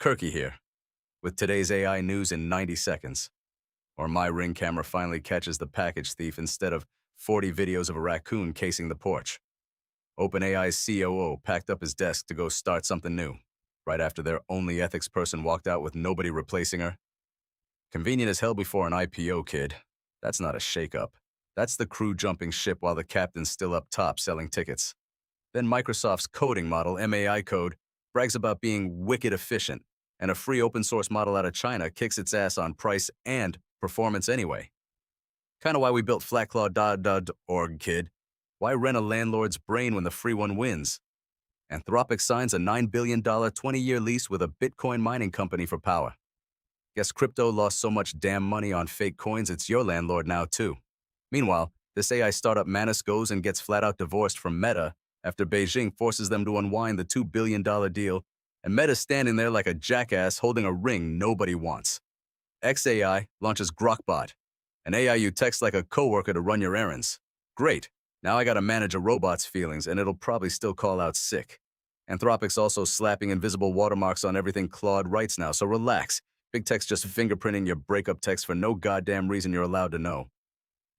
Kirkie here, with today's AI news in 90 seconds. Or my Ring camera finally catches the package thief instead of 40 videos of a raccoon casing the porch. OpenAI's COO packed up his desk to go start something new, right after their only ethics person walked out with nobody replacing her. Convenient as hell before an IPO, kid. That's not a shakeup. That's the crew jumping ship while the captain's still up top selling tickets. Then Microsoft's coding model, MAI Code, brags about being wicked efficient, and a free open source model out of China kicks its ass on price and performance anyway. Kinda why we built flatclaw.org, kid. Why rent a landlord's brain when the free one wins? Anthropic signs a $9 billion 20-year lease with a Bitcoin mining company for power. Guess crypto lost so much damn money on fake coins it's your landlord now too. Meanwhile, this AI startup Manus goes and gets flat out divorced from Meta after Beijing forces them to unwind the $2 billion deal, and Meta's standing there like a jackass holding a ring nobody wants. XAI launches Grok Bot, an AI you text like a coworker to run your errands. Great, now I gotta manage a robot's feelings and it'll probably still call out sick. Anthropic's also slapping invisible watermarks on everything Claude writes now, so relax. Big tech's just fingerprinting your breakup text for no goddamn reason you're allowed to know.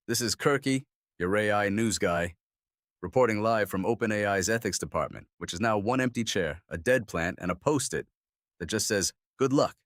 This is Kirkie, your AI news guy, reporting live from OpenAI's ethics department, which is now one empty chair, a dead plant, and a post-it that just says, "Good luck."